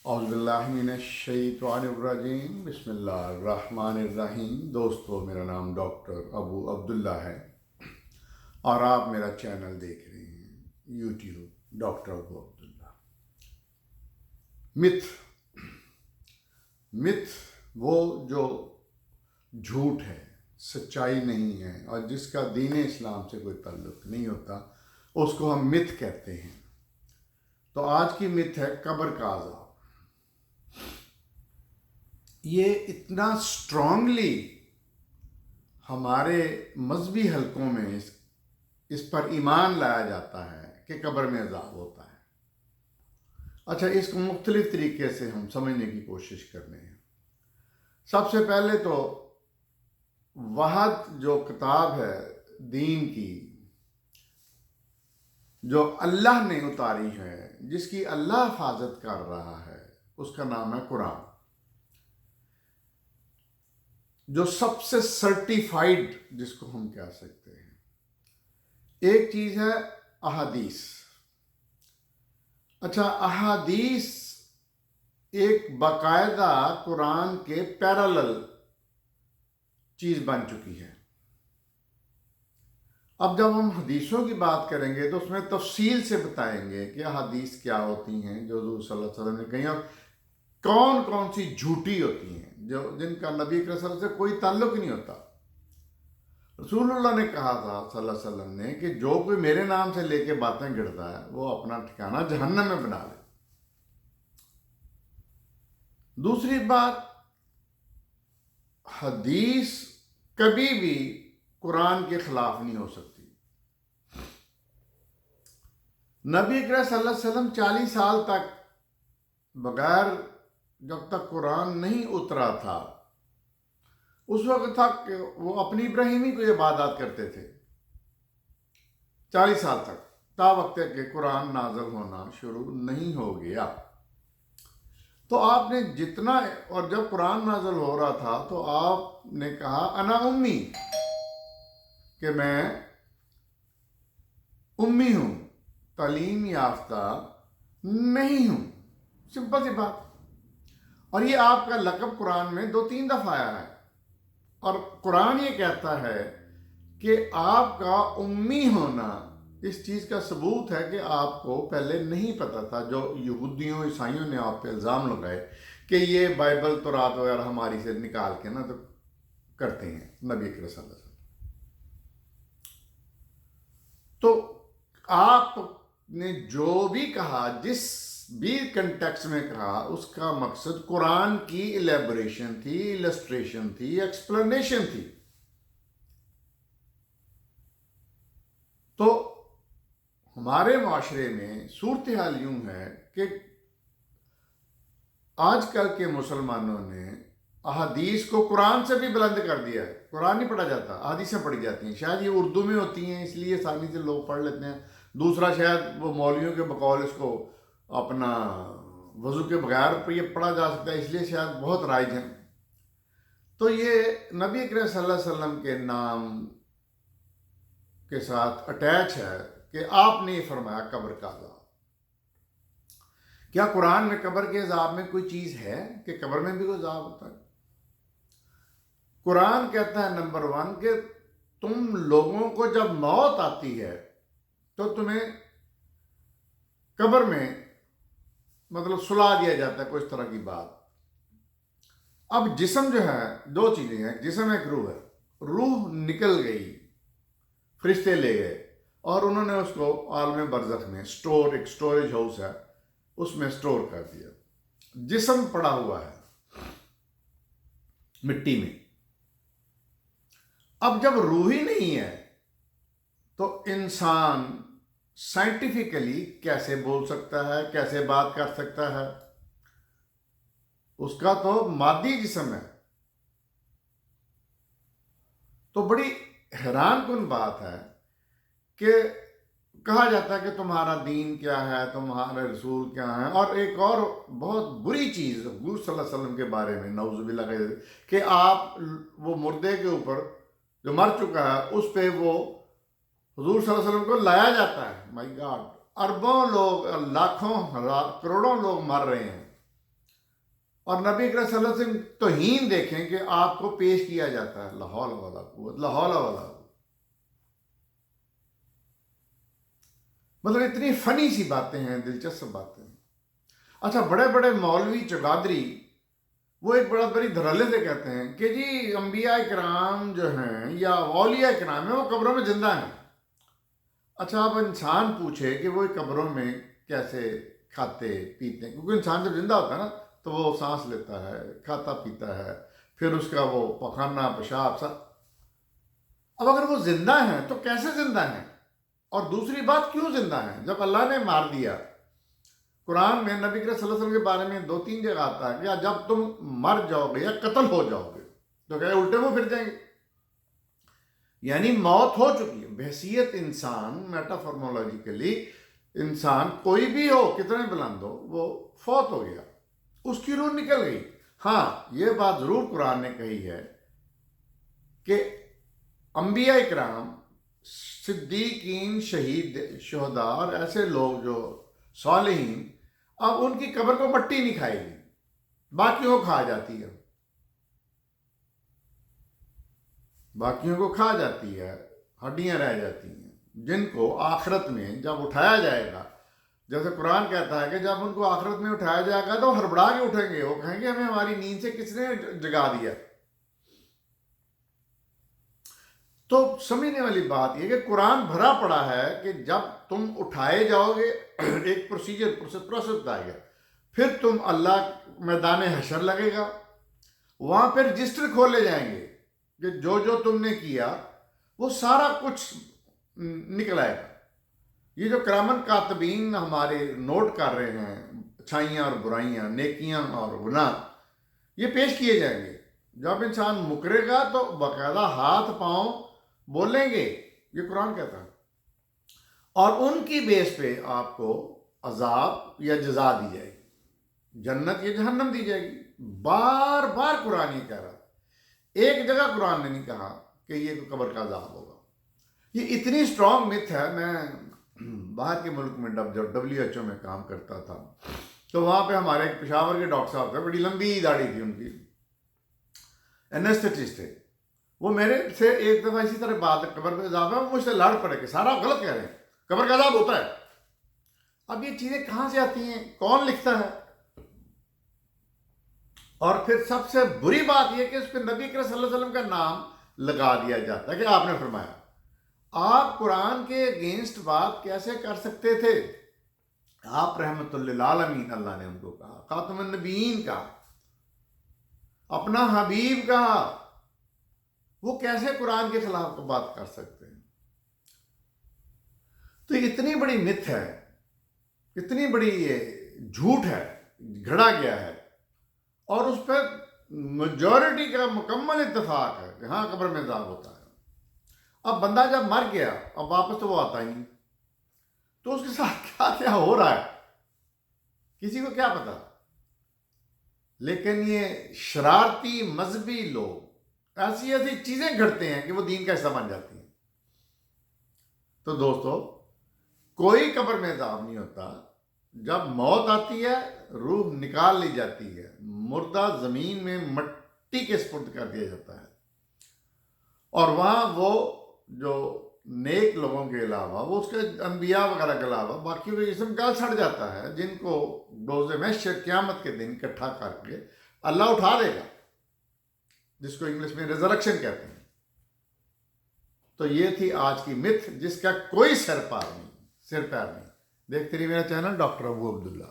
اعوذ باللہ من الشیطان الرجیم، بسم اللہ الرحمن الرحیم۔ دوستو، میرا نام ڈاکٹر ابو عبداللہ ہے اور آپ میرا چینل دیکھ رہے ہیں یوٹیوب ڈاکٹر ابو عبداللہ۔ متھ وہ جو جھوٹ ہے، سچائی نہیں ہے اور جس کا دین اسلام سے کوئی تعلق نہیں ہوتا، اس کو ہم متھ کہتے ہیں۔ تو آج کی متھ ہے قبر کا عذاب۔ یہ اتنا اسٹرانگلی ہمارے مذہبی حلقوں میں اس پر ایمان لایا جاتا ہے کہ قبر میں عذاب ہوتا ہے۔ اچھا، اس کو مختلف طریقے سے ہم سمجھنے کی کوشش کرنے ہیں۔ سب سے پہلے تو وحد جو کتاب ہے دین کی، جو اللہ نے اتاری ہے، جس کی اللہ حفاظت کر رہا ہے، اس کا نام ہے قرآن، جو سب سے سرٹیفائیڈ جس کو ہم کہہ سکتے ہیں۔ ایک چیز ہے احادیث۔ اچھا، احادیث ایک باقاعدہ قرآن کے پیرالل چیز بن چکی ہے۔ اب جب ہم حدیثوں کی بات کریں گے تو اس میں تفصیل سے بتائیں گے کہ احادیث کیا ہوتی ہیں جو حضور صلی اللہ علیہ وسلم نے کہیں، اور کون کون سی جھوٹی ہوتی ہیں جن کا نبی کریم صلی اللہ علیہ وسلم سے کوئی تعلق نہیں ہوتا۔ رسول اللہ نے کہا تھا صلی اللہ علیہ وسلم نے کہ جو کوئی میرے نام سے لے کے باتیں گڑتا ہے وہ اپنا ٹھکانہ جہنم میں بنا لے۔ دوسری بات، حدیث کبھی بھی قرآن کے خلاف نہیں ہو سکتی۔ نبی کریم صلی اللہ علیہ وسلم 40 سال تک بغیر، جب تک قرآن نہیں اترا تھا، اس وقت تک وہ اپنی ابراہیمی کو عبادات کرتے تھے، 40 سال تک، تا وقت کہ قرآن نازل ہونا شروع نہیں ہو گیا۔ تو آپ نے جتنا، اور جب قرآن نازل ہو رہا تھا تو آپ نے کہا انا امی، کہ میں امی ہوں، تعلیم یافتہ نہیں ہوں، سمپل سی بات۔ اور یہ آپ کا لقب قرآن میں 2-3 دفعہ آیا ہے، اور قرآن یہ کہتا ہے کہ آپ کا امی ہونا اس چیز کا ثبوت ہے کہ آپ کو پہلے نہیں پتا تھا، جو یہودیوں عیسائیوں نے آپ پہ الزام لگائے کہ یہ بائبل تورات وغیرہ ہماری سے نکال کے نا تو کرتے ہیں نبی کریم صلی اللہ علیہ وسلم۔ تو آپ نے جو بھی کہا، جس بھی کنٹیکسٹ میں کہا، اس کا مقصد قرآن کی الیبوریشن تھی، السٹریشن تھی، ایکسپلینیشن تھی۔ تو ہمارے معاشرے میں صورتحال یوں ہے کہ آج کل کے مسلمانوں نے احادیث کو قرآن سے بھی بلند کر دیا ہے۔ قرآن نہیں پڑھا جاتا، احادیثیں پڑھی جاتی ہیں۔ شاید یہ اردو میں ہوتی ہیں اس لیے آسانی سے لوگ پڑھ لیتے ہیں۔ دوسرا، شاید وہ مولویوں کے بقول اس کو اپنا وضو کے بغیر یہ پڑھا جا سکتا ہے، اس لیے شاید بہت رائج ہیں۔ تو یہ نبی کریم صلی اللہ علیہ وسلم کے نام کے ساتھ اٹیچ ہے کہ آپ نے یہ فرمایا قبر کا عذاب۔ کیا قرآن میں قبر کے عذاب میں کوئی چیز ہے کہ قبر میں بھی کوئی عذاب ہوتا ہے؟ قرآن کہتا ہے نمبر 1 کہ تم لوگوں کو جب موت آتی ہے تو تمہیں قبر میں مطلب سلا دیا جاتا ہے، کوئی اس طرح کی بات۔ اب جسم جو ہے، 2 چیزیں ہیں، ایک جسم ہے، ایک روح ہے۔ روح نکل گئی، فرشتے لے گئے اور انہوں نے اس کو عالم برزخ میں ایک سٹوریج ہاؤس ہے، اس میں سٹور کر دیا۔ جسم پڑا ہوا ہے مٹی میں۔ اب جب روح ہی نہیں ہے تو انسان سائنٹیفکلی کیسے بول سکتا ہے، کیسے بات کر سکتا ہے؟ اس کا تو مادی جسم ہے۔ تو بڑی حیران کن بات ہے کہ کہا جاتا ہے کہ تمہارا دین کیا ہے، تمہارے رسول کیا ہیں، اور ایک اور بہت بری چیز حضور صلی اللہ علیہ وسلم کے بارے میں نعوذ باللہ کہ آپ وہ مردے کے اوپر جو مر چکا ہے اس پہ وہ حضور صلی اللہ علیہ وسلم کو لایا جاتا ہے۔ مائی گاڈ، اربوں لوگ، لاکھوں، کروڑوں لوگ مر رہے ہیں اور نبی اکرم صلی اللہ علیہ وسلم توہین دیکھیں کہ آپ کو پیش کیا جاتا ہے، لا حول ولا قوت لا حول ولا قوت۔ مطلب اتنی فنی سی باتیں ہیں، دلچسپ باتیں ہیں۔ اچھا، بڑے بڑے مولوی چگادری وہ ایک بڑا بڑی دھڑلے سے کہتے ہیں کہ جی انبیاء کرام جو ہیں یا اولیاء کرام ہیں وہ قبروں میں زندہ ہیں۔ اچھا، اب انسان پوچھے کہ وہ قبروں میں کیسے کھاتے پیتے ہیں، کیونکہ انسان جب زندہ ہوتا ہے نا تو وہ سانس لیتا ہے، کھاتا پیتا ہے، پھر اس کا وہ پخانہ پیشاب سب۔ اب اگر وہ زندہ ہیں تو کیسے زندہ ہیں؟ اور دوسری بات، کیوں زندہ ہیں جب اللہ نے مار دیا؟ قرآن میں نبی کریم صلی اللہ علیہ وسلم کے بارے میں 2-3 جگہ آتا ہے کہ جب تم مر جاؤ گے یا قتل ہو جاؤ گے تو کیا الٹے منہ پھر جائیں گے؟ یعنی موت ہو چکی ہے بحیثیت انسان، میٹافارمولوجیکلی انسان کوئی بھی ہو، کتنے بلند ہو، وہ فوت ہو گیا، اس کی روح نکل گئی۔ ہاں، یہ بات ضرور قرآن نے کہی ہے کہ انبیاء اکرام، صدیقین، شہید، شہداء اور ایسے لوگ جو صالحین، اب ان کی قبر کو مٹی نہیں کھائے گی، باقیوں کو کھا جاتی ہے، باقیوں کو کھا جاتی ہے، ہڈیاں رہ جاتی ہیں، جن کو آخرت میں جب اٹھایا جائے گا، جیسے قرآن کہتا ہے کہ جب ان کو آخرت میں اٹھایا جائے گا تو وہ ہڑبڑا کے اٹھیں گے، وہ کہیں گے ہمیں ہماری نیند سے کس نے جگا دیا۔ تو سمجھنے والی بات یہ کہ قرآن بھرا پڑا ہے کہ جب تم اٹھائے جاؤ گے ایک پروسیس بتائے گا، پھر تم اللہ میدان حشر لگے گا، وہاں پہ رجسٹر کھولے جائیں گے کہ جو تم نے کیا وہ سارا کچھ نکل آئے گا۔ یہ جو کرامن کاتبین ہمارے نوٹ کر رہے ہیں، اچھائیاں اور برائیاں، نیکیاں اور گناہ، یہ پیش کیے جائیں گے۔ جب انسان مکرے گا تو باقاعدہ ہاتھ پاؤں بولیں گے، یہ قرآن کہتا ہے، اور ان کی بیس پہ آپ کو عذاب یا جزا دی جائے گی، جنت یا جہنم دی جائے گی۔ بار بار قرآن یہ کہہ رہا ہے، ایک جگہ قرآن نے نہیں کہا کہ یہ قبر کا عذاب ہوگا۔ یہ اتنی سٹرونگ مت ہے۔ میں باہر کے ملک میں جب WHO میں کام کرتا تھا تو وہاں پہ ہمارے ایک پشاور کے ڈاکٹر صاحب تھے، بڑی لمبی داڑھی تھی ان کی، اینستھیٹسٹ تھے۔ وہ میرے سے ایک دفعہ اسی طرح بات قبر کا عذاب ہے، وہ مجھ سے لڑ پڑے کہ سارا غلط کہہ رہے ہیں، قبر کا عذاب ہوتا ہے۔ اب یہ چیزیں کہاں سے آتی ہیں؟ کون لکھتا ہے؟ اور پھر سب سے بری بات یہ کہ اس پہ نبی کریم صلی اللہ علیہ وسلم کا نام لگا دیا جاتا ہے کہ آپ نے فرمایا۔ آپ قرآن کے اگینسٹ بات کیسے کر سکتے تھے؟ آپ رحمت للعالمین، اللہ نے ان کو کہا، خاتم النبیین کہا، اپنا حبیب کہا، وہ کیسے قرآن کے خلاف بات کر سکتے ہیں؟ تو اتنی بڑی مت ہے، اتنی بڑی یہ جھوٹ ہے، گھڑا گیا ہے، اور اس پہ میجورٹی کا مکمل اتفاق ہے کہ ہاں قبر میں عذاب ہوتا ہے۔ اب بندہ جب مر گیا اب واپس تو وہ آتا ہی نہیں، تو اس کے ساتھ کیا کیا ہو رہا ہے کسی کو کیا پتا۔ لیکن یہ شرارتی مذہبی لوگ ایسی ایسی چیزیں گھڑتے ہیں کہ وہ دین کا حصہ بن جاتی ہیں۔ تو دوستو، کوئی قبر میں عذاب نہیں ہوتا۔ جب موت آتی ہے روح نکال لی جاتی ہے، مردہ زمین میں مٹی کے سپرد کر دیا جاتا ہے، اور وہاں وہ جو نیک لوگوں کے علاوہ، وہ اس کے انبیاء وغیرہ کے علاوہ باقی وہ جسم کال سڑ جاتا ہے، جن کو روز محشر قیامت کے دن اکٹھا کر کے اللہ اٹھا دے گا، جس کو انگلش میں ریزریکشن کہتے ہیں۔ تو یہ تھی آج کی متھ جس کا کوئی سر پیر نہیں۔ دیکھتے رہیے میرا چینل ڈاکٹر ابو عبداللہ۔